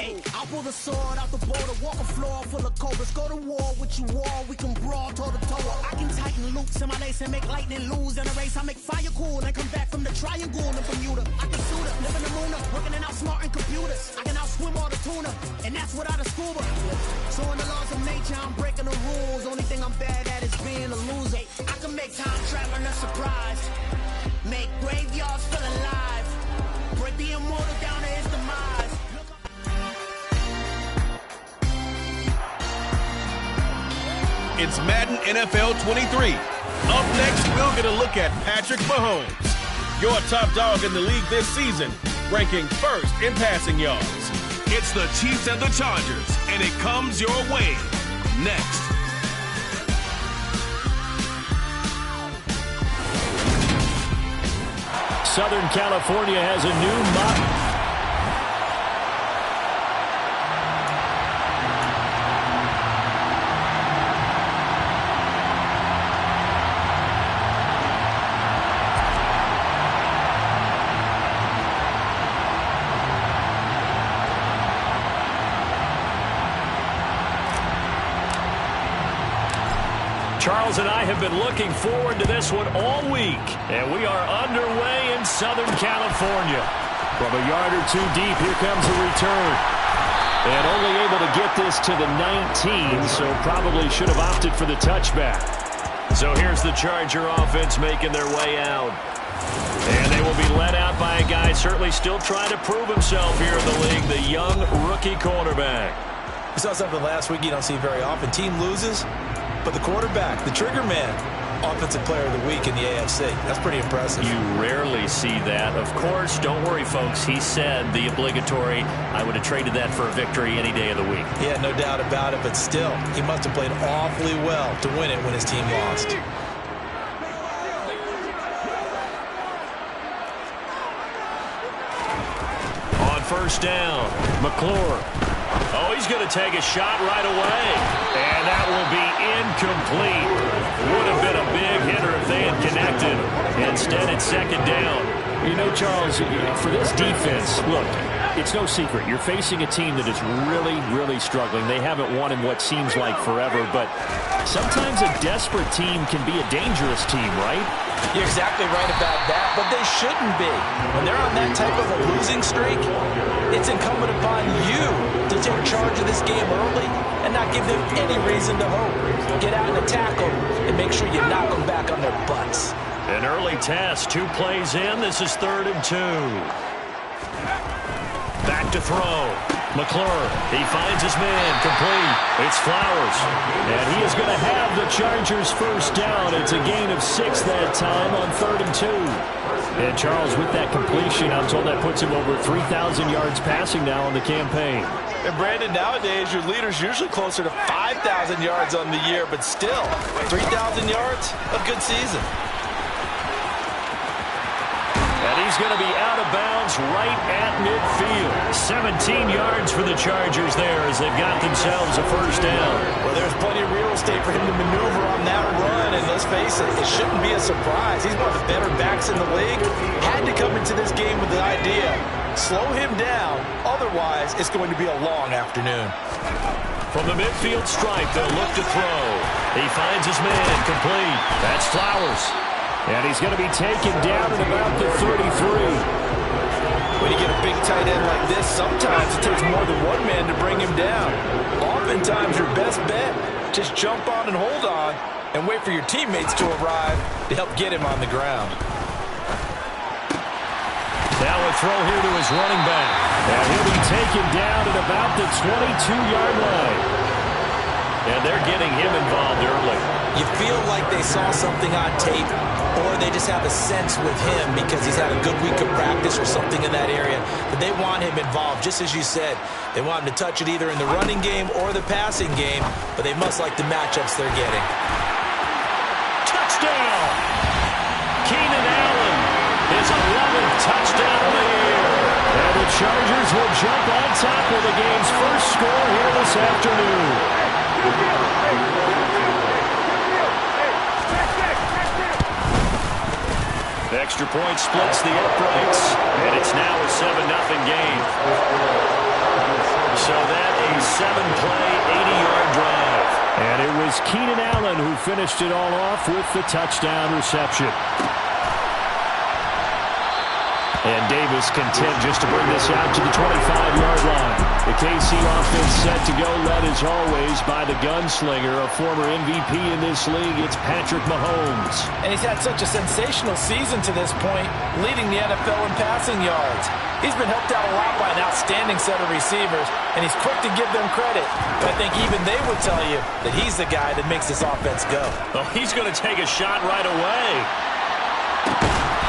Ay, I'll pull the sword out the border, walk a floor full of cobras. Go to war with you all, we can brawl toe to toe. I can tighten loops in my lace and make lightning lose in a race. I make fire cool and come back from the triangle in Bermuda. I can shoot up, live in the moon up, working and outsmarting computers. I can outswim all the tuna, and that's without a scuba. So in the laws of nature, I'm breaking the rules. Only thing I'm bad at is being a loser. I can make time traveling a surprise, make graveyards feel alive, break the immortal down to his demise. It's Madden NFL 23. Up next, we'll get a look at Patrick Mahomes, your top dog in the league this season, ranking first in passing yards. It's the Chiefs and the Chargers, and it comes your way next. Southern California has a new mock. Charles and I have been looking forward to this one all week, and we are underway in Southern California. From a yard or two deep, here comes a return. And only able to get this to the 19, so probably should have opted for the touchback. So here's the Charger offense making their way out. And they will be led out by a guy certainly still trying to prove himself here in the league, the young rookie quarterback. We saw something last week you don't see very often. Team loses, but the quarterback, the trigger man, offensive player of the week in the AFC. That's pretty impressive. You rarely see that. Of course, don't worry, folks. He said the obligatory, I would have traded that for a victory any day of the week. Yeah, no doubt about it, but still, he must have played awfully well to win it when his team lost. On first down, McClure. Oh, he's going to take a shot right away. And that will be incomplete. Would have been a big hitter if they had connected. Instead, it's second down. You know, Charles, for this defense, look, it's no secret. You're facing a team that is really, really struggling. They haven't won in what seems like forever, but sometimes a desperate team can be a dangerous team, right? You're exactly right about that, but they shouldn't be. When they're on that type of a losing streak, it's incumbent upon you to take charge of this game early and not give them any reason to hope. Get out and attack them and make sure you knock them back on their butts. An early test, 2 plays in. This is 3rd and 2. Back to throw. McClure, he finds his man, complete. It's Flowers. And he is going to have the Chargers first down. It's a gain of 6 that time on 3rd and 2. And Charles, with that completion, I'm told that puts him over 3,000 yards passing now on the campaign. And Brandon, nowadays your leader's usually closer to 5,000 yards on the year, but still, 3,000 yards, a good season. And he's going to be out of bounds right at midfield. 17 yards for the Chargers there as they've got themselves a first down. Well, there's plenty of real estate for him to maneuver on that run, and let's face it, it shouldn't be a surprise. He's one of the better backs in the league. Had to come into this game with the idea, slow him down, otherwise it's going to be a long afternoon. From the midfield stripe, they'll look to throw. He finds his man, complete. That's Flowers. And he's going to be taken down at about the 33. When you get a big tight end like this, sometimes it takes more than one man to bring him down. Oftentimes, your best bet, just jump on and hold on and wait for your teammates to arrive to help get him on the ground. Now a throw here to his running back. And he'll be taken down at about the 22-yard line. And they're getting him involved early. You feel like they saw something on tape, or they just have a sense with him because he's had a good week of practice or something in that area that they want him involved. Just as you said, they want him to touch it either in the running game or the passing game, but they must like the matchups they're getting. Touchdown! Keenan Allen, his 11th touchdown of the year. And the Chargers will jump on top of the game's first score here this afternoon. The extra point splits the uprights, and it's now a 7-0 game. was Keenan Allen who finished it all off with the touchdown reception. And Davis content just to bring this out to the 25-yard line. The KC offense set to go, led as always by the gunslinger, a former MVP in this league. It's Patrick Mahomes. And he's had such a sensational season to this point, leading the NFL in passing yards. He's been helped out a lot by an outstanding set of receivers, and he's quick to give them credit. But I think even they would tell you that he's the guy that makes this offense go. Oh, he's going to take a shot right away.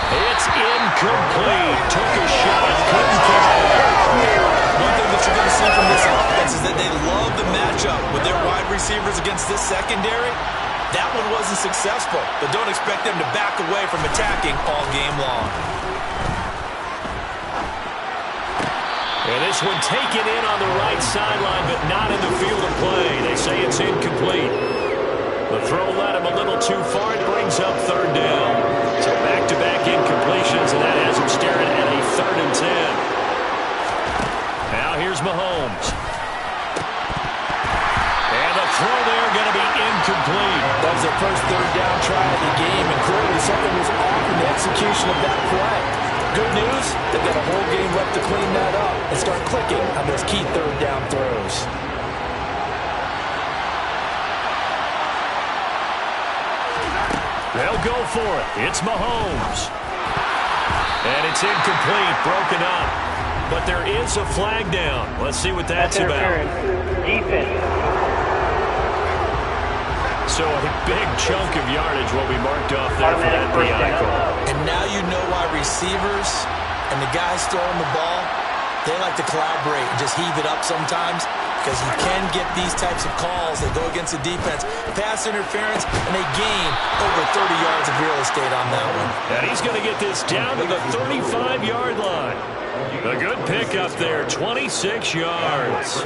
It's incomplete. Took a shot, couldn't catch. One thing that you're going to see from this offense is that they love the matchup with their wide receivers against this secondary. That one wasn't successful, but don't expect them to back away from attacking all game long. And this one taken in on the right sideline, but not in the field of play. They say it's incomplete. The throw led him a little too far. It brings up third down. So back-to-back incompletions, and that has him staring at a 3rd and 10. Now here's Mahomes. And the throw there going to be incomplete. That was their first third down try of the game, and clearly something was off in the execution of that play. Good news, they've got a whole game left to clean that up and start clicking on those key third down throws. They'll go for it. It's Mahomes. And it's incomplete, broken up. But there is a flag down. Let's see what that's about. Defense. So a big chunk of yardage will be marked off there for that PI call. And now you know why receivers and the guys throwing the ball, they like to collaborate and just heave it up sometimes, because you can get these types of calls that go against the defense, pass interference, and they gain over 30 yards of real estate on that one. And he's going to get this down to the 35-yard line. A good pick up there, 26 yards.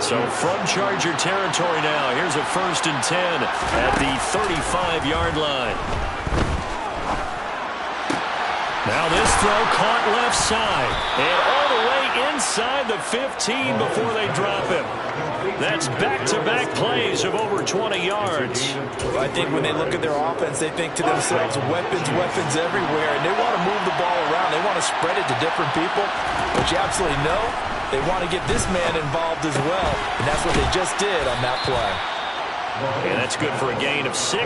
So from Charger territory now, here's a 1st and 10 at the 35-yard line. Now this throw caught left side and all the way inside the 15 before they drop him. That's back-to-back plays of over 20 yards. I think when they look at their offense, they think to themselves, weapons, weapons everywhere, and they want to move the ball around. They want to spread it to different people, but you absolutely know they want to get this man involved as well, and that's what they just did on that play. And that's good for a gain of 6,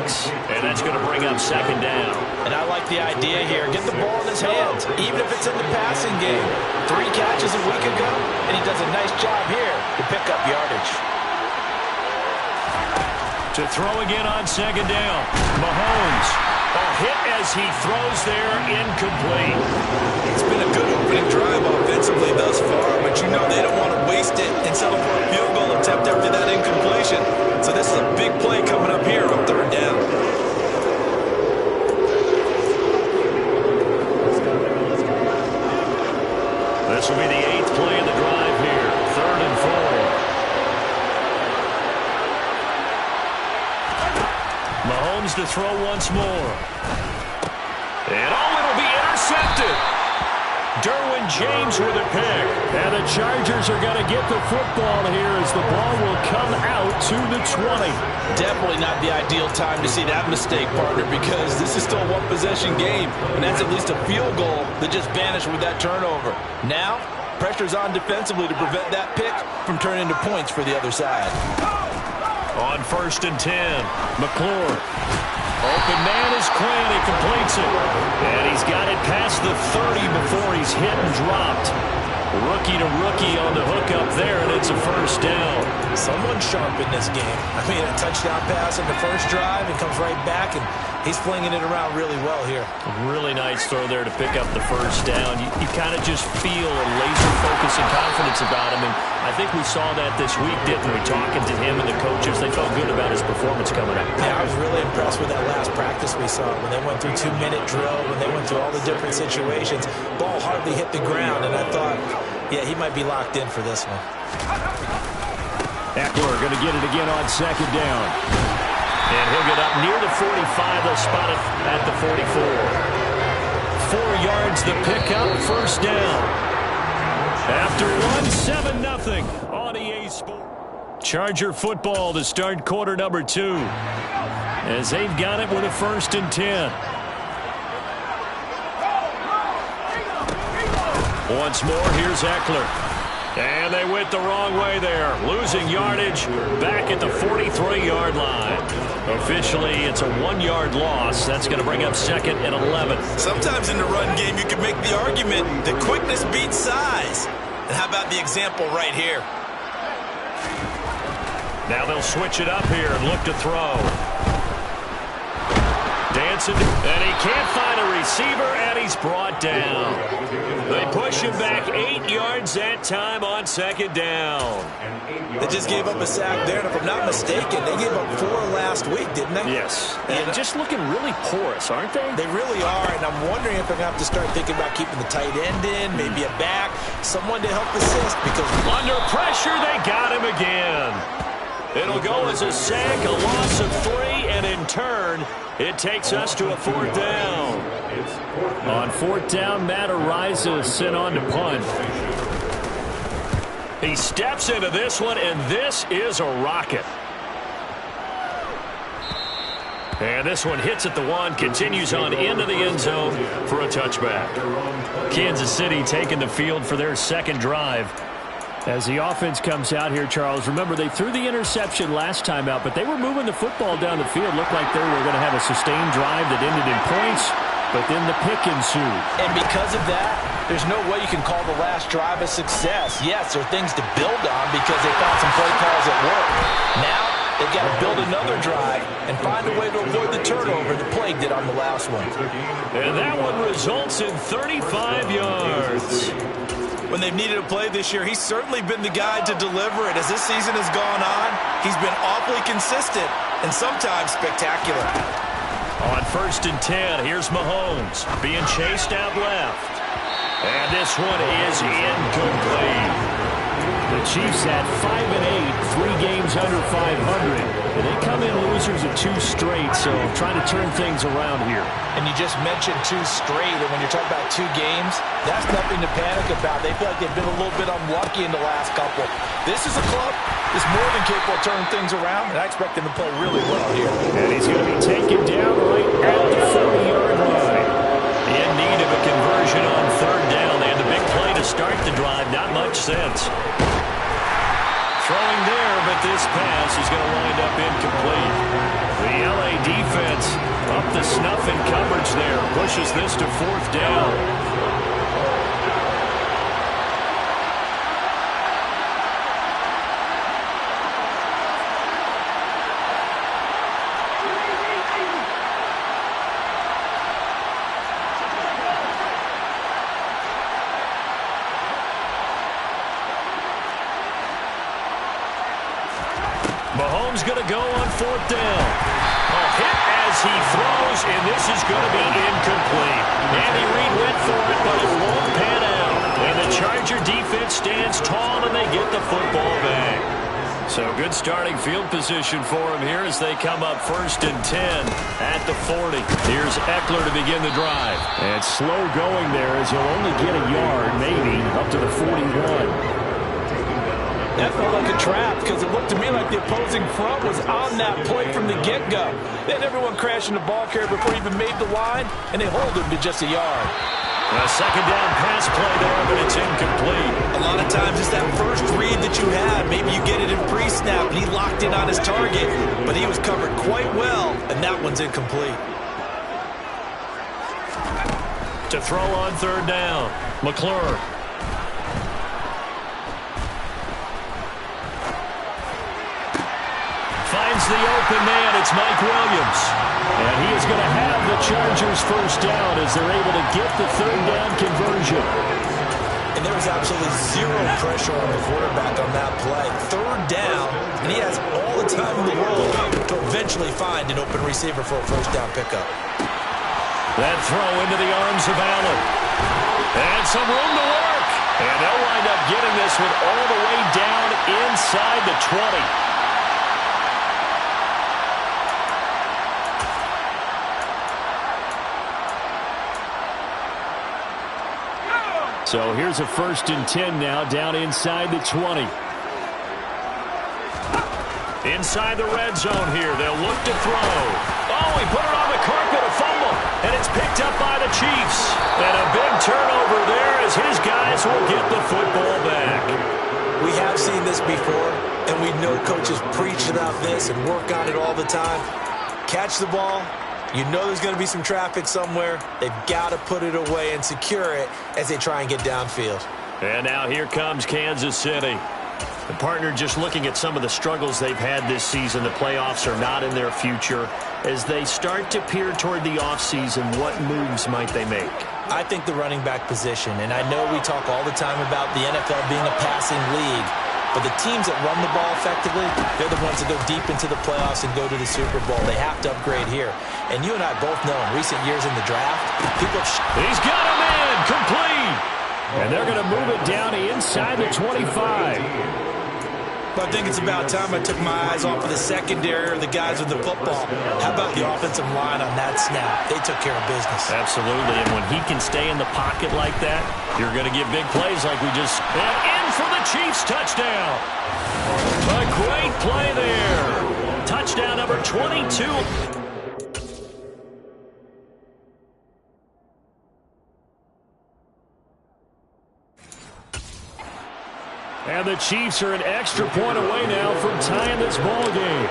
and that's going to bring up 2nd down. And I like the idea here. Get the ball in his hands, even if it's in the passing game. 3 catches a week ago, and he does a nice job here to pick up yardage. To throw again on 2nd down. Mahomes. A hit as he throws there, incomplete. It's been a good opening drive offensively thus far, but you know they don't want to waste it and settle for a field goal attempt after that incompletion. So this is a big play coming up here on 3rd down. This will be the 8th play of the drive here. 3rd and 4. Mahomes to throw once more. And it'll be intercepted. Derwin James with a pick. And the Chargers are going to get the football here as the ball will come out to the 20. Definitely not the ideal time to see that mistake, partner, because this is still a one-possession game, and that's at least a field goal that just vanished with that turnover. Now, pressure's on defensively to prevent that pick from turning into points for the other side. On 1st and 10, McClure. Open man is Quinn. He completes it. And he's got it past the 30 before he's hit and dropped. Rookie to rookie on the hookup there, and it's a 1st down. Someone sharp in this game. I mean, a touchdown pass in the first drive and comes right back, and he's flinging it around really well here. Really nice throw there to pick up the 1st down. You kind of just feel a laser focus and confidence about him, and I think we saw that this week, didn't we? Talking to him and the coaches, they felt good about his performance coming up. Yeah, I was really impressed with that last practice we saw when they went through 2-minute drill, when they went through all the different situations. Ball hardly hit the ground, and I thought, yeah, he might be locked in for this one. Eckler going to get it again on 2nd down. And he'll get up near the 45. They'll spot it at the 44. 4 yards the pickup, 1st down. After one, 7-0 on EA Sports. Charger football to start quarter number 2. As they've got it with a 1st and 10. Once more, here's Eckler. And they went the wrong way there. Losing yardage back at the 43-yard line. Officially, it's a 1-yard loss. That's going to bring up 2nd and 11. Sometimes in the run game, you can make the argument that quickness beats size. And how about the example right here? Now they'll switch it up here and look to throw. Dancing, and he can't find a receiver, and he's brought down. They push him back 8 yards that time on 2nd down. They just gave up a sack there, and if I'm not mistaken, they gave up 4 last week, didn't they? Yes, and just looking really porous, aren't they? They really are, and I'm wondering if they're going to have to start thinking about keeping the tight end in, maybe a back, someone to help assist, because under pressure, they got him again. It'll go as a sack, a loss of 3, and in turn, it takes us to a 4th down. On 4th down, Matt Araiza sent on to punt. He steps into this one, and this is a rocket. And this one hits at the 1, continues on into the end zone for a touchback. Kansas City taking the field for their 2nd drive. As the offense comes out here, Charles, remember they threw the interception last time out, but they were moving the football down the field. Looked like they were going to have a sustained drive that ended in points, but then the pick ensued. And because of that, there's no way you can call the last drive a success. Yes, there are things to build on because they found some play calls at work. Now, they've got to build another drive and find a way to avoid the turnover the Plague did on the last one. And that one results in 35 yards. When they've needed a play this year, he's certainly been the guy to deliver it. As this season has gone on, he's been awfully consistent and sometimes spectacular. On 1st and 10, here's Mahomes being chased out left. And this one is incomplete. The Chiefs had 5-8, 3 games under 500. And they come in losers of 2 straight, so trying to turn things around here. And you just mentioned 2 straight, and when you're talking about 2 games, that's nothing to panic about. They feel like they've been a little bit unlucky in the last couple. This is a club that's more than capable of turning things around, and I expect them to play really well here. And he's going to be taken down right at the 40-yard line. In need of a conversion on 3rd down. They had the big play to start the drive. Not much sense. Throwing there, but this pass is going to wind up incomplete. The LA defense up the snuff in coverage there. Pushes this to 4th down. Mahomes going to go on 4th down. A hit as he throws, and this is going to be incomplete. Andy Reid went for it, but it won't pan out. And the Charger defense stands tall, and they get the football back. So good starting field position for him here as they come up 1st and 10 at the 40. Here's Eckler to begin the drive. And slow going there as he'll only get a yard, maybe, up to the 41. That felt like a trap because it looked to me like the opposing front was on that play from the get-go. They had everyone crashing the ball carrier before he even made the line, and they hold him to just a yard. A 2nd down pass play there, but it's incomplete. A lot of times it's that first read that you had. Maybe you get it in pre-snap, and he locked in on his target, but he was covered quite well, and that one's incomplete. To throw on 3rd down, McClure. Finds the open man. It's Mike Williams. And he is going to have the Chargers 1st down as they're able to get the 3rd down conversion. And there was absolutely zero pressure on the quarterback on that play. 3rd down, and he has all the time in the world to eventually find an open receiver for a 1st down pickup. That throw into the arms of Allen. And some room to work. And they'll wind up getting this one all the way down inside the 20. So here's a 1st and 10 now down inside the 20. Inside the red zone here, they'll look to throw. Oh, he put it on the carpet, a fumble, and it's picked up by the Chiefs. And a big turnover there as his guys will get the football back. We have seen this before, and we know coaches preach about this and work on it all the time. Catch the ball. You know there's going to be some traffic somewhere. They've got to put it away and secure it as they try and get downfield. And now here comes Kansas City. The partner just looking at some of the struggles they've had this season. The playoffs are not in their future. As they start to peer toward the offseason, what moves might they make? I think the running back position, and I know we talk all the time about the NFL being a passing league, but the teams that run the ball effectively, they're the ones that go deep into the playoffs and go to the Super Bowl. They have to upgrade here. And you and I both know in recent years in the draft, people have... He's got him in, complete! And they're going to move it down inside the 25. But I think it's about time I took my eyes off of the secondary or the guys with the football. How about the offensive line on that snap? They took care of business. Absolutely, and when he can stay in the pocket like that, you're going to get big plays like we just... And in for the Chiefs touchdown. A great play there. Touchdown number 22. And the Chiefs are an extra point away now from tying this ball game.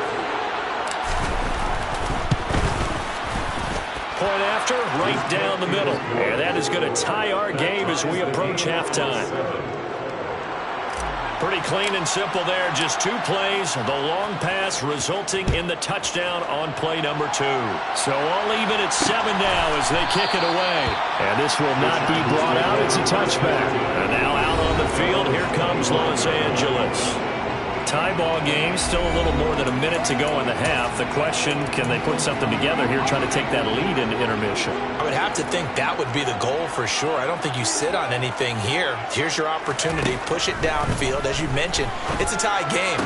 Point after, right down the middle. And that is going to tie our game as we approach halftime. Pretty clean and simple there. Just two plays. The long pass resulting in the touchdown on play number 2. So all even at 7 now as they kick it away. And this will not be brought out. It's a touchback. And now out on the field, here comes Los Angeles. Tie ball game, still a little more than a minute to go in the half. The question, can they put something together here, trying to take that lead into intermission? I would have to think that would be the goal for sure. I don't think you sit on anything here. Here's your opportunity. Push it downfield. As you mentioned, it's a tie game.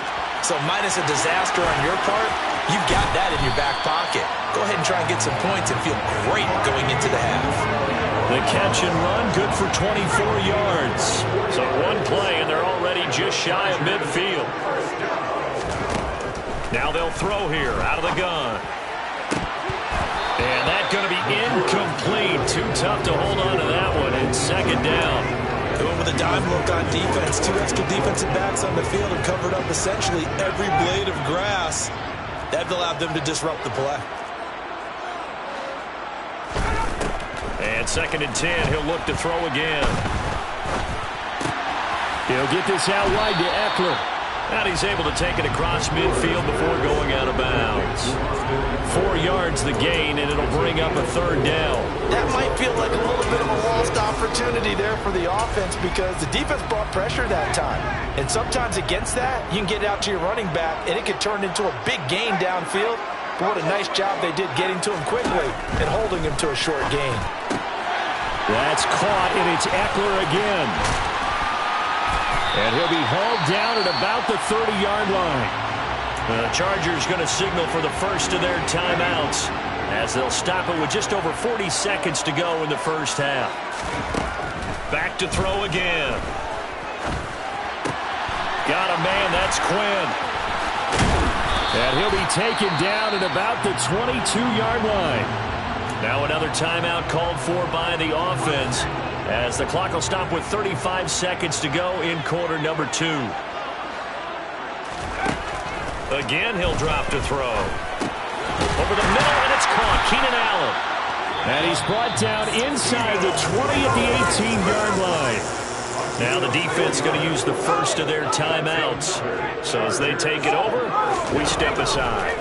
So minus a disaster on your part, you've got that in your back pocket. Go ahead and try and get some points and feel great going into the half. The catch and run, good for 24 yards. So one play, and they're already just shy of midfield. Now they'll throw here, out of the gun. And that's going to be incomplete. Too tough to hold on to that one, and second down. Going with a dime look on defense. 2 extra defensive backs on the field and covered up essentially every blade of grass. That allowed them to disrupt the play. And second and 10, he'll look to throw again. He'll get this out wide to Eckler. And he's able to take it across midfield before going out of bounds. 4 yards the gain, and it'll bring up a third down. That might feel like a little bit of a lost opportunity there for the offense because the defense brought pressure that time. And sometimes against that, you can get out to your running back, and it could turn into a big gain downfield. But what a nice job they did getting to him quickly and holding him to a short gain. That's caught, and it's Eckler again. And he'll be hauled down at about the 30-yard line. The Chargers going to signal for the first of their timeouts as they'll stop it with just over 40 seconds to go in the first half. Back to throw again. Got a man, that's Quinn. And he'll be taken down at about the 22-yard line. Now another timeout called for by the offense as the clock will stop with 35 seconds to go in quarter number 2. Again, he'll drop to throw. Over the middle, and it's caught. Keenan Allen. And he's brought down inside the 20 at the 18-yard line. Now the defense going to use the first of their timeouts. So as they take it over, we step aside.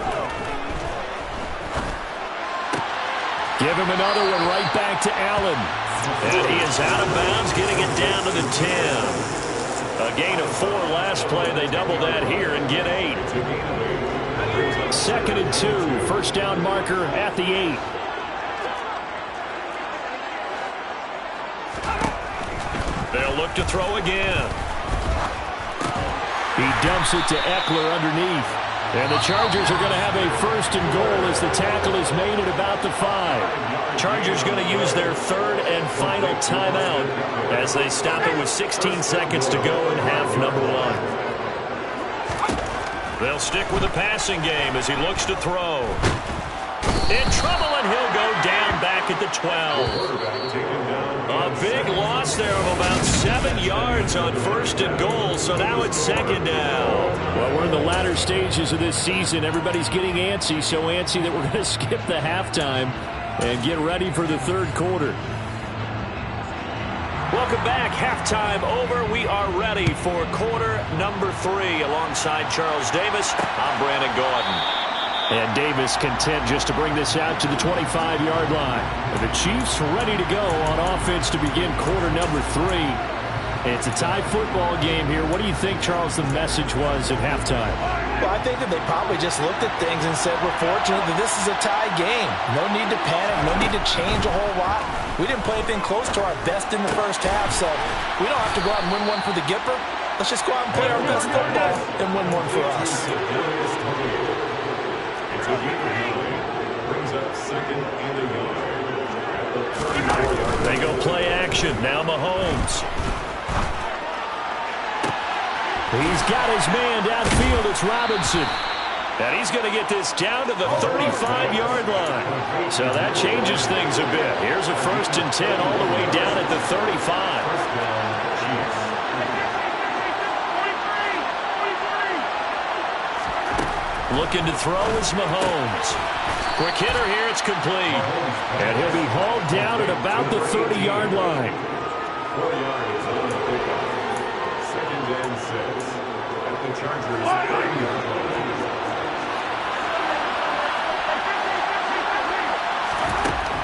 Give him another one right back to Allen. And he is out of bounds, getting it down to the 10. A gain of 4 last play. They double that here and get 8. Second and 2. First down marker at the 8. They'll look to throw again. He dumps it to Eckler underneath. And the Chargers are going to have a first and goal as the tackle is made at about the 5. Chargers going to use their third and final timeout as they stop it with 16 seconds to go in half number 1. They'll stick with the passing game as he looks to throw. In trouble, and he'll go down back at the 12. A big loss there of about 7 yards on 1st and goal, so now it's 2nd down. Well, we're in the latter stages of this season. Everybody's getting antsy, so antsy that we're going to skip the halftime and get ready for the 3rd quarter. Welcome back. Halftime over. We are ready for quarter number 3. Alongside Charles Davis, I'm Brandon Gaudin. And Davis content just to bring this out to the 25-yard line. And the Chiefs ready to go on offense to begin quarter number 3. It's a tie football game here. What do you think, Charles, the message was at halftime? Well, I think that they probably just looked at things and said, we're fortunate that this is a tie game. No need to panic. No need to change a whole lot. We didn't play anything close to our best in the first half, so we don't have to go out and win one for the Gipper. Let's just go out and play our best football and win one for us. They go play action. Now Mahomes. He's got his man downfield. It's Robinson. And he's going to get this down to the 35-yard line. So that changes things a bit. Here's a 1st and 10 all the way down at the 35. Looking to throw is Mahomes. Quick hitter here. It's complete. And he'll be hauled down at about the 30-yard line. 4 yards on the pickup. 2nd and 6. At the Chargers' 9-yard line.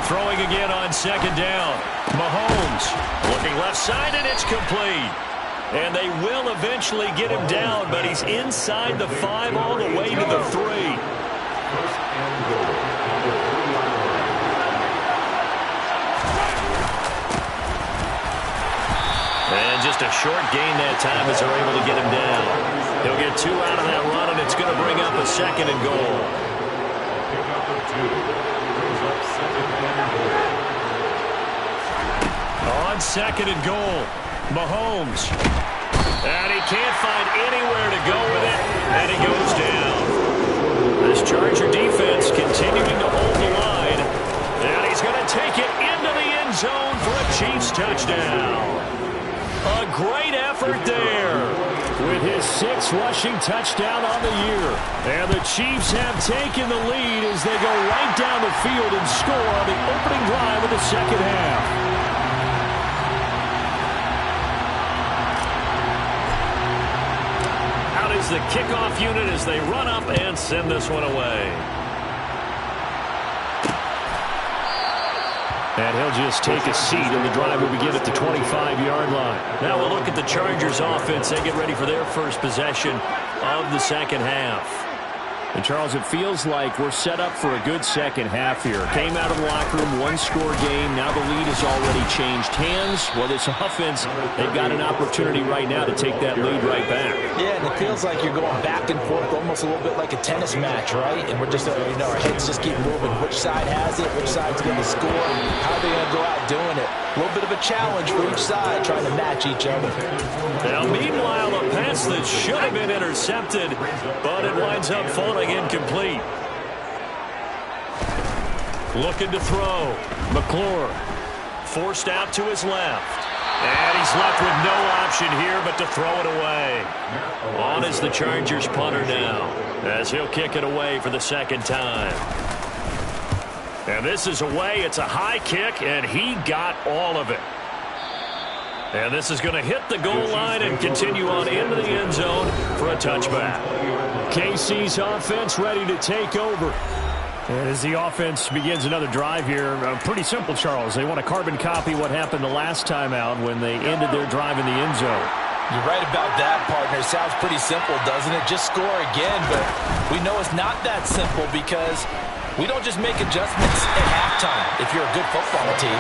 Throwing again on 2nd down. Mahomes looking left side, and it's complete. And they will eventually get him down, but he's inside the 5 all the way to the 3. 1st and goal. And just a short gain that time as they're able to get him down. He'll get 2 out of that run, and it's going to bring up a 2nd and goal. Pickup of 2. Brings up 2nd and goal. On 2nd and goal, Mahomes. And he can't find anywhere to go with it, and he goes down. This Charger defense continuing to hold the line. And he's going to take it into the end zone for a Chiefs touchdown. A great effort there with his 6th rushing touchdown on the year. And the Chiefs have taken the lead as they go right down the field and score on the opening drive of the 2nd half. Out is the kickoff unit as they run up and send this one away. And he'll just take a seat, and the drive will begin at the 25-yard line. Now we'll look at the Chargers offense. They get ready for their first possession of the 2nd half. And, Charles, it feels like we're set up for a good 2nd half here. Came out of the locker room, 1-score game. Now the lead has already changed hands. Well, this offense, they've got an opportunity right now to take that lead right back. Yeah, and it feels like you're going back and forth, almost a little bit like a tennis match, right? And we're just, our heads just keep moving. Which side has it? Which side's going to score? How are they going to go out doing it? A little bit of a challenge for each side, trying to match each other. Now, meanwhile, a pass that should have been intercepted, but it winds up falling incomplete. Looking to throw. McClure forced out to his left. And he's left with no option here but to throw it away. On is the Chargers punter now, as he'll kick it away for the 2nd time. And this is away. It's a high kick, and he got all of it. And this is going to hit the goal line and continue on into the end zone for a touchback. KC's offense ready to take over. And as the offense begins another drive here, pretty simple, Charles. They want to carbon copy what happened the last time out when they ended their drive in the end zone. You're right about that, partner. It sounds pretty simple, doesn't it? Just score again, but we know it's not that simple because we don't just make adjustments at halftime if you're a good football team.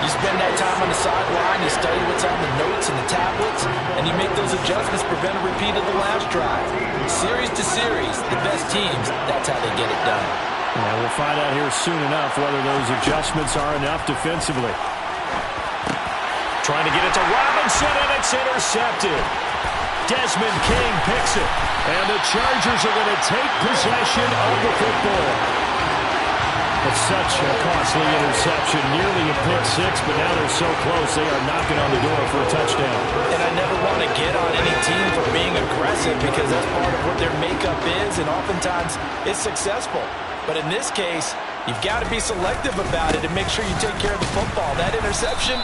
You spend that time on the sideline, you study what's on the notes and the tablets, and you make those adjustments, prevent a repeat of the last drive. Series to series, the best teams, that's how they get it done. Yeah, we'll find out here soon enough whether those adjustments are enough defensively. Trying to get it to Robinson, and it's intercepted. Desmond King picks it. And the Chargers are going to take possession of the football. It's such a costly interception, nearly a pick six, but now they're so close they are knocking on the door for a touchdown. And I never want to get on any team for being aggressive because that's part of what their makeup is, and oftentimes it's successful. But in this case, you've got to be selective about it and make sure you take care of the football. That interception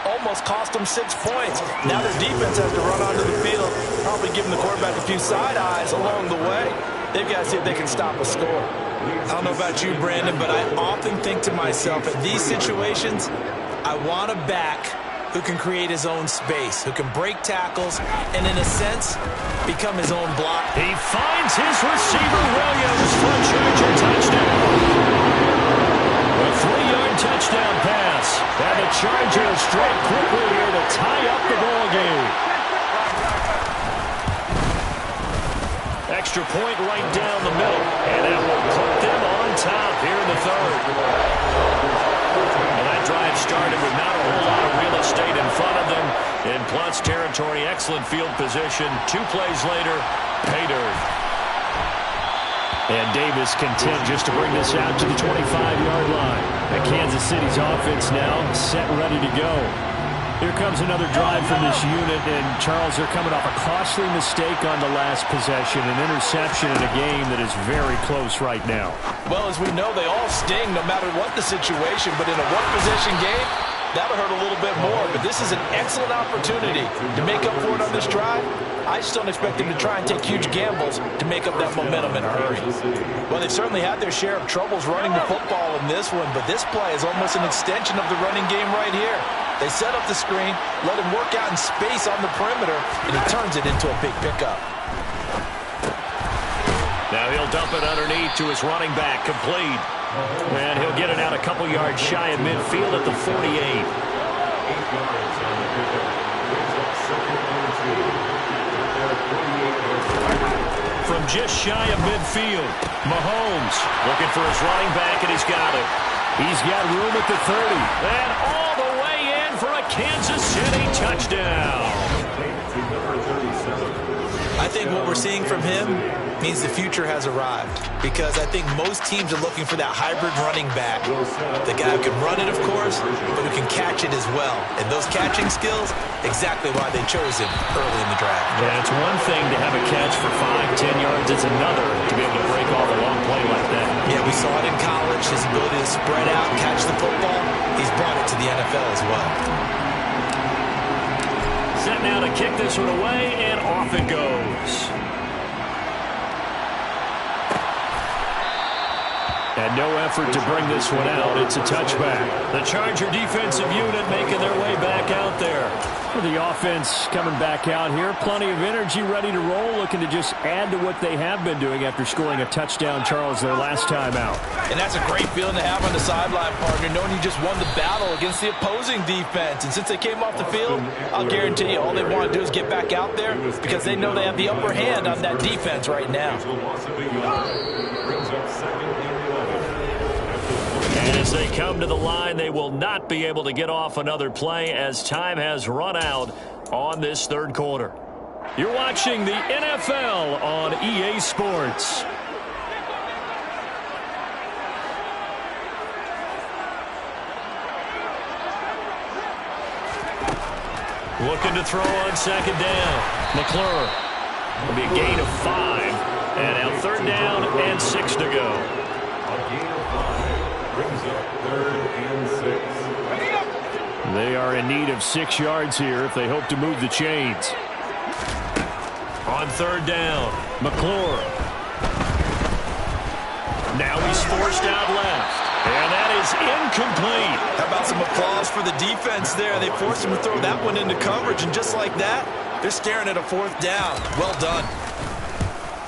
almost cost them 6 points. Now their defense has to run onto the field, probably giving the quarterback a few side eyes along the way. They've got to see if they can stop a score. I don't know about you, Brandon, but I often think to myself, in these situations, I want a back who can create his own space, who can break tackles, and in a sense, become his own block. He finds his receiver, Williams, for a Charger touchdown. A 3-yard touchdown pass. And the Chargers strike quickly here to tie up the ball game. Extra point right down the middle, and that will put them on top here in the third. Well, that drive started with not a whole lot of real estate in front of them. In plus territory, excellent field position. 2 plays later, pay dirt. And Davis content just to bring this out to the 25-yard line. And Kansas City's offense now set, ready to go. Here comes another drive from this unit, and Charles, they're coming off a costly mistake on the last possession, an interception in a game that is very close right now. Well, as we know, they all sting no matter what the situation, but in a one-possession game, that'll hurt a little bit more. But this is an excellent opportunity to make up for it on this drive. I just don't expect them to try and take huge gambles to make up that momentum in a hurry. Well, they've certainly had their share of troubles running the football in this one, but this play is almost an extension of the running game right here. They set up the screen, let him work out in space on the perimeter, and he turns it into a big pickup. Now he'll dump it underneath to his running back, complete. And he'll get it out a couple yards shy of midfield at the 48. 8 yards on the pickup. Brings up second and 2. At their 48-yard line. From just shy of midfield, Mahomes looking for his running back, and he's got it. He's got room at the 30. And all the way in for a Kansas City touchdown. I think what we're seeing from him means the future has arrived, because I think most teams are looking for that hybrid running back. The guy who can run it, of course, but who can catch it as well. And those catching skills, exactly why they chose him early in the draft. Yeah, it's one thing to have a catch for 5-10 yards. It's another to be able to break off a long play like that. Yeah, we saw it in college, his ability to spread out, catch the football. He's brought it to the NFL as well. Set now to kick this one away, and off it goes. And no effort to bring this one out. It's a touchback. The Charger defensive unit making their way back out there. Well, the offense coming back out here. Plenty of energy, ready to roll, looking to just add to what they have been doing after scoring a touchdown, Charles, their last time out. And that's a great feeling to have on the sideline, partner, knowing you just won the battle against the opposing defense. And since they came off the field, I'll guarantee you all they want to do is get back out there because they know they have the upper hand on that defense right now. And as they come to the line, they will not be able to get off another play as time has run out on this third quarter. You're watching the NFL on EA Sports. Looking to throw on second down. McClure. It'll be a gain of 5. And now third down and 6 to go. A gain of 5. Brings up 3rd and 6. They are in need of 6 yards here if they hope to move the chains. On third down, McClure. Now he's forced out left. And that is incomplete. How about some applause for the defense there? They forced him to throw that one into coverage, and just like that, they're staring at a 4th down. Well done.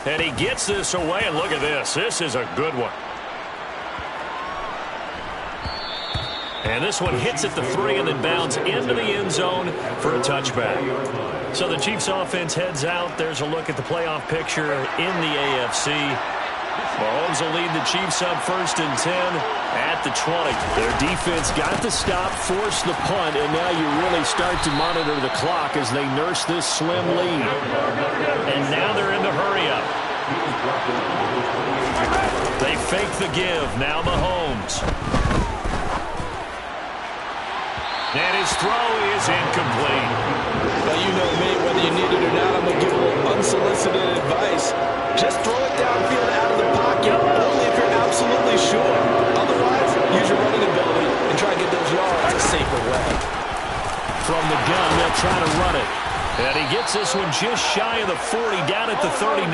And he gets this away, and look at this. This is a good one. And this one hits at the 3 and then bounds into the end zone for a touchback. So the Chiefs offense heads out. There's a look at the playoff picture in the AFC. Mahomes will lead the Chiefs up 1st and 10 at the 20. Their defense got the stop, forced the punt, and now you really start to monitor the clock as they nurse this slim lead. And now they're in the hurry-up. fake the give. Now Mahomes. And his throw is incomplete. Now, you know me, whether you need it or not, I'm going to give a little unsolicited advice. Just throw it downfield out of the pocket, only if you're absolutely sure. Otherwise, use your running ability and try to get those yards a safer way. From the gun, they'll try to run it. And he gets this one just shy of the 40, down at the 39.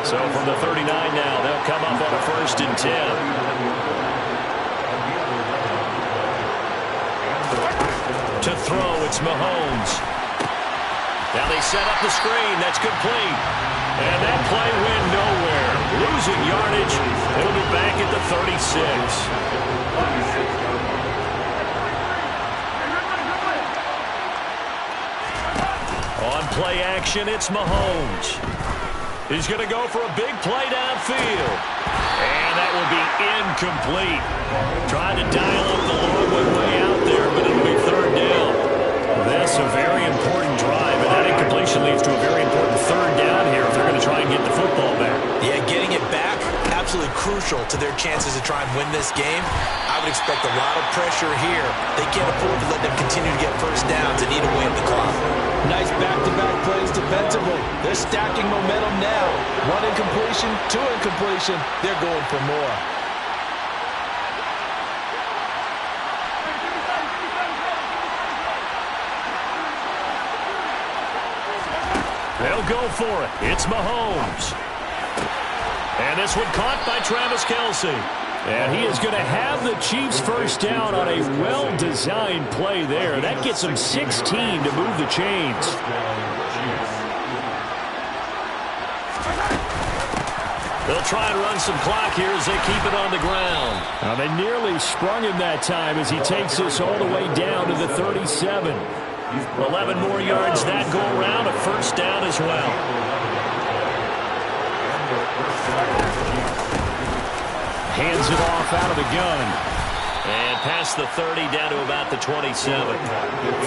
So from the 39 now, they'll come up on a 1st and 10. To throw, it's Mahomes. Now they set up the screen. That's complete. And that play went nowhere. Losing yardage. It'll be back at the 36. On play action, it's Mahomes. He's going to go for a big play downfield. And that will be incomplete. Trying to dial up the long one way out there, but it'll be 3rd down. That's a very important drive, and that incompletion leads to a very important 3rd down here if they're going to try and get the football back. Yeah, getting it back, absolutely crucial to their chances to try and win this game. I would expect a lot of pressure here. They can't afford to let them continue to get 1st downs and eat away at the clock. Nice back-to-back plays defensively. They're stacking momentum now. 1 incompletion, 2 incompletion. They're going for more. They'll go for it. It's Mahomes. And this one caught by Travis Kelce. And he is going to have the Chiefs 1st down on a well-designed play there. That gets them 16 to move the chains. They'll try and run some clock here as they keep it on the ground. Now they nearly sprung him that time as he takes this all the way down to the 37. 11 more yards that go around, a 1st down as well. Hands it off out of the gun. And past the 30 down to about the 27.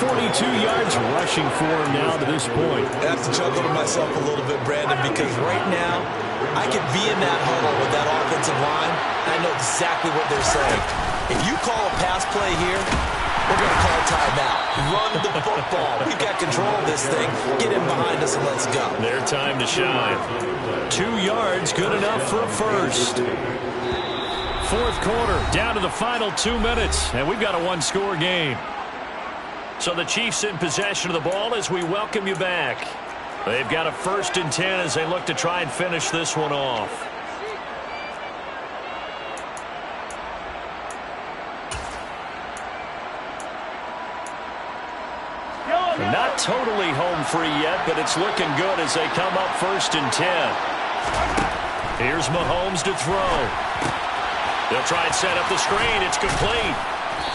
42 yards rushing for him now to this point. I have to chuckle to myself a little bit, Brandon, because right now I could be in that huddle with that offensive line. I know exactly what they're saying. If you call a pass play here, we're going to call timeout. Run the football. We've got control of this thing. Get in behind us and let's go. Their time to shine. 2 yards, good enough for a 1st. 4th quarter, down to the final 2 minutes, and we've got a 1-score game. So the Chiefs in possession of the ball as we welcome you back. They've got a 1st and 10 as they look to try and finish this one off. Not totally home free yet, but it's looking good as they come up 1st and 10. Here's Mahomes to throw. They'll try and set up the screen. It's complete.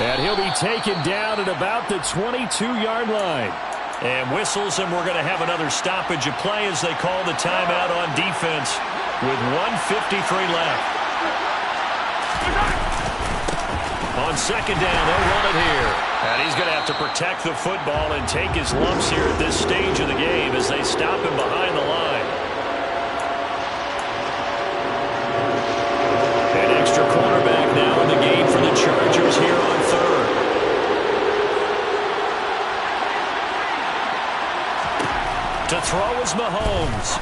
And he'll be taken down at about the 22-yard line. And whistles, and we're going to have another stoppage of play as they call the timeout on defense with 1:53 left. On 2nd down, they'll run it here. And he's going to have to protect the football and take his lumps here at this stage of the game as they stop him behind the line. An extra cornerback now in the game for the Chargers here on 3rd. To throw is Mahomes.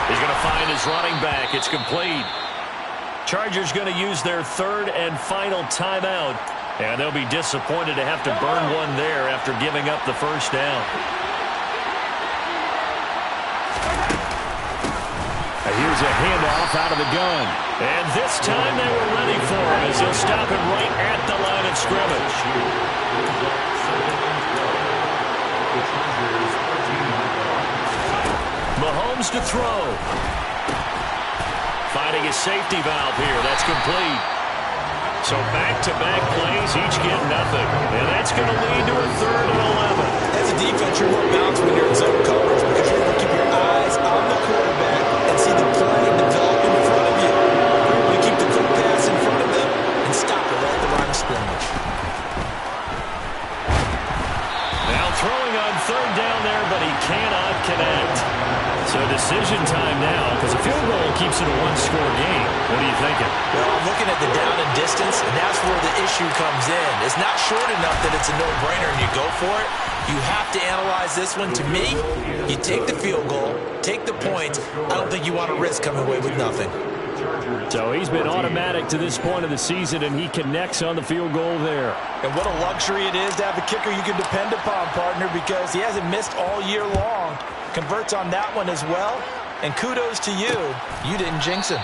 He's going to find his running back. It's complete. Chargers going to use their 3rd and final timeout. And they'll be disappointed to have to burn one there after giving up the 1st down. Here's a handoff out of the gun. And this time they were ready for him as he'll stop him right at the line of scrimmage. Mahomes to throw. Finding his safety valve here. That's complete. So back-to-back plays, each get nothing. And that's going to lead to a 3rd and 11. As a defense, you're more balanced when you're in zone coverage because you're going to keep your eyes on the quarterback and see the play develop in front of you. You keep the quick pass in front of them and stop it right at the line of scrimmage. Now throwing on 3rd down there, but he cannot connect. So So decision time now, because a field goal keeps it a one-score game. What are you thinking? Well, I'm looking at the down and distance, and that's where the issue comes in. It's not short enough that it's a no-brainer and you go for it. You have to analyze this one. To me, you take the field goal, take the point. I don't think you want to risk coming away with nothing. So he's been automatic to this point of the season, and he connects on the field goal there. And what a luxury it is to have a kicker you can depend upon, partner, because he hasn't missed all year long. Converts on that one as well. And kudos to you. You didn't jinx him.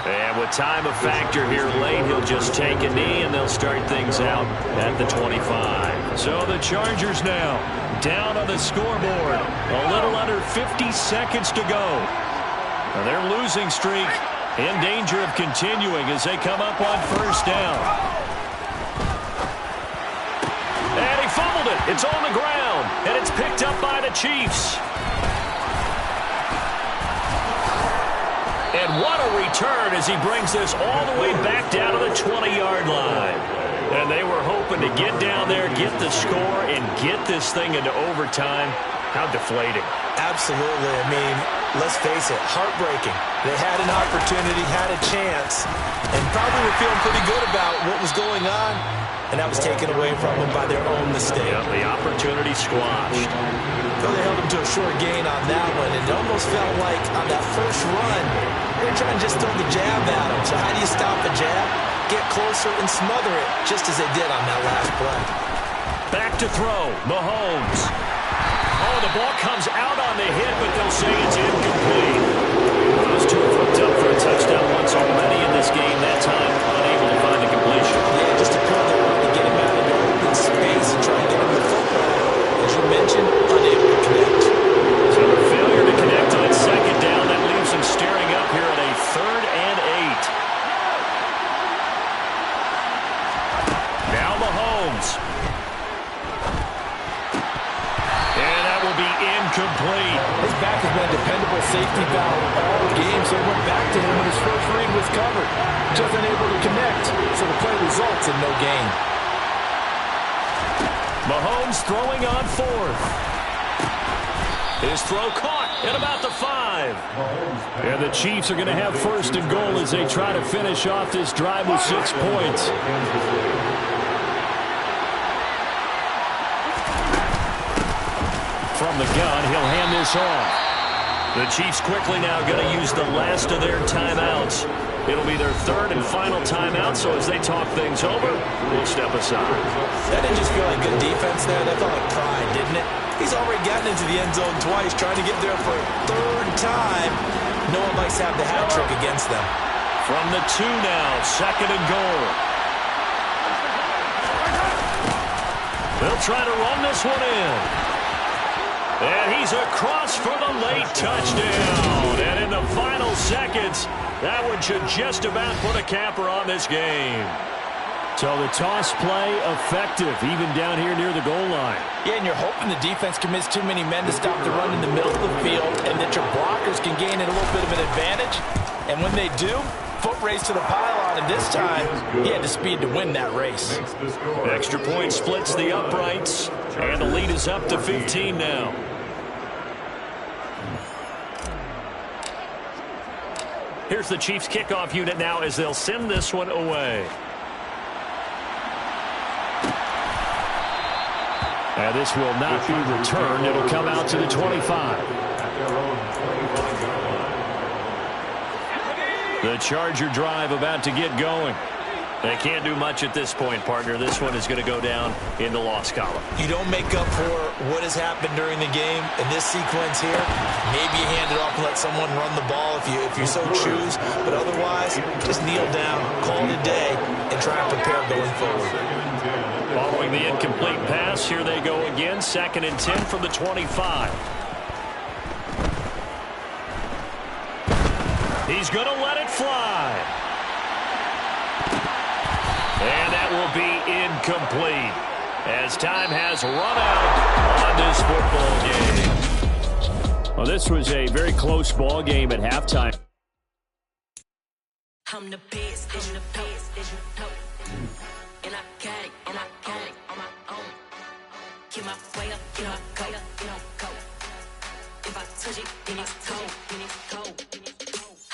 And with time a factor here late, he'll just take a knee, and they'll start things out at the 25. So the Chargers now down on the scoreboard. A little under 50 seconds to go. Now their losing streak in danger of continuing as they come up on first down. And he fumbled it. It's on the ground, and it's picked up by the Chiefs. And what a return as he brings this all the way back down to the 20-yard line. And they were hoping to get down there, get the score, and get this thing into overtime. How deflating. Absolutely. I mean, let's face it, heartbreaking. They had an opportunity, had a chance, and probably were feeling pretty good about what was going on, and that was taken away from them by their own mistake. Yeah, the opportunity squashed. So they held them to a short gain on that one. It almost felt like on that first run, they're trying to just throw the jab at them. So how do you stop a jab? Get closer and smother it, just as they did on that last play. Back to throw, Mahomes. Oh, the ball comes out on the hit, but they'll say it's incomplete. Those two have hooked up for a touchdown once already in this game. That time, unable to find a completion. Yeah, just to prove they wanted to get him out into open space and try and get him the football. As you mentioned, unable to connect. So the failure to connect on second down, that leaves them staring up here at a 3rd and 8. Now Mahomes. And that will be incomplete. His back has been a dependable safety valve all game, so it went back to him when his first read was covered. Just unable to connect, so the play results in no gain. Mahomes throwing on 4th. His throw caught at about the 5. And the Chiefs are going to have 1st and goal as they try to finish off this drive with 6 points. From the gun, he'll hand this off. The Chiefs quickly now going to use the last of their timeouts. It'll be their 3rd and final timeout, so as they talk things over, we'll step aside. That didn't just feel like good defense there. That felt like pride, didn't it? He's already gotten into the end zone twice, trying to get there for a 3rd time. No one likes to have the hat trick against them. From the 2 now, 2nd and goal. They'll try to run this one in. And he's across for the late touchdown. And in the final seconds, that one should just about put a capper on this game. So the toss play effective, even down here near the goal line. Yeah, and you're hoping the defense commits too many men to stop the run in the middle of the field and that your blockers can gain a little bit of an advantage. And when they do, foot race to the pylon, and this time he had the speed to win that race. Extra point splits the uprights, and the lead is up to 15 now. Here's the Chiefs kickoff unit now as they'll send this one away. And this will not be returned. It'll come out to the 25. The Charger drive about to get going. They can't do much at this point, partner. This one is going to go down in the loss column. You don't make up for what has happened during the game in this sequence here. Maybe you hand it off and let someone run the ball if you so choose. But otherwise, just kneel down, call it a day, and try and prepare going forward. Following the incomplete pass, here they go again. 2nd and 10 from the 25. He's going to let it fly. And that will be incomplete as time has run out on this football game. Well, this was a very close ball game at halftime. I'm the best, I'm the best, and I got it, on my own. Keep my way up, keep my go, If I touch it, then it's cold, then it's cold.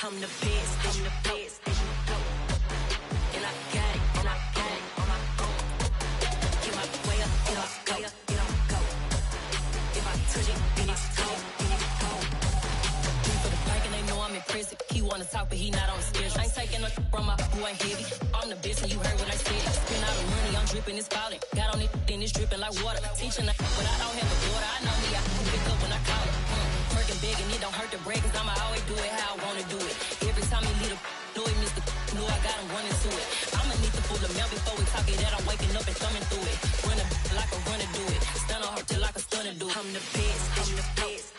I'm the best, I'm the best, and I got it, and I got it on my own. Get my way up, get up, go, get up, go. If I touch it, then it's cold, then it's cold. For the bank and they know I'm in prison. He wanna talk, but he not on the schedule. I ain't taking no from my who ain't heavy. I'm the best, and you heard what I said. Spend all the money, I'm dripping, it's falling. Got on it, then it's dripping like water. Teaching, but I don't have a daughter. I know me, I can pick up when I call her. Working big and it don't hurt to break, cause I'ma always do it how I wanna do it. Every time he lead a know it, Mr. Know I got him running to it. I'ma need to pull the mail before we talk it that I'm waking up and thumbing through it. Run a like a runner do it. Stun on her till like a stunner do it. I'm the best, I'm the best.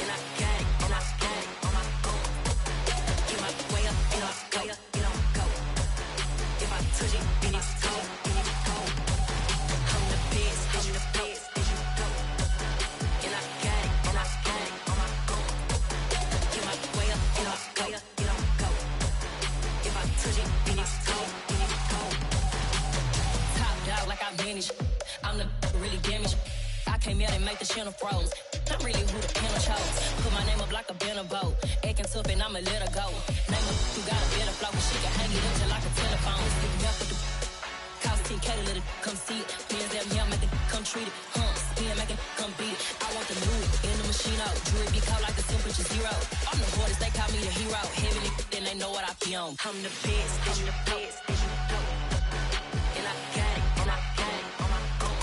And I got it, and I got it on my own. Get my way up, and I go, get on go. If I touch it, then it's cold, then it's cold. I'm the best, I'm the best. And I got it, and I got it on my own. Get my way up, and I go, get on go. If I touch it, then it's cold, then it's cold. Top dog like I manage. I'm the really damaged. I came out and make the channel froze. I'm really who the panel chose. Put my name up like a banner boat. Acting tough and I'ma let her go. Name her who got a better flow. She can hang it up just like a telephone. Stick me up with the cost 10K to let it come see it. Hands down here, make it come treat it. Spin, make it come beat it. I want the new in the machine out. Jewelry be caught like the temperature zero. I'm the hardest, they call me the hero. Heavy then they know what I be on. I'm the best, I'm the best. And I got it, and I got it on my own.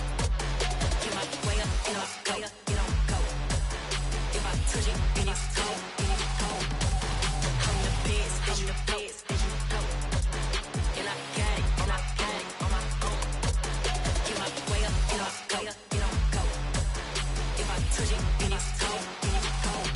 Get my way up, and I go, get on go. If I touch it, then it's cold, then it's cold. I'm the best, I'm the best. And I got it, and I got it on my own. Get my way up, and I go, get on go. If I touch it, then it's cold, then it's cold.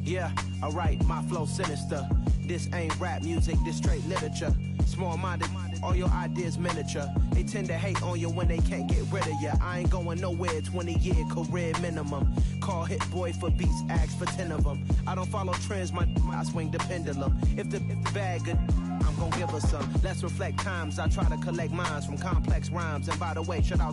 Yeah, alright, my flow sinister. This ain't rap music, this straight literature. Small-minded, all your ideas miniature. They tend to hate on you when they can't get rid of you. I ain't going nowhere, 20-year career minimum. Call Hit Boy for beats, ask for 10 of them. I don't follow trends, I swing the pendulum. If the bag good, I'm gon' give her some. Let's reflect times, I try to collect minds from complex rhymes. And by the way, shout out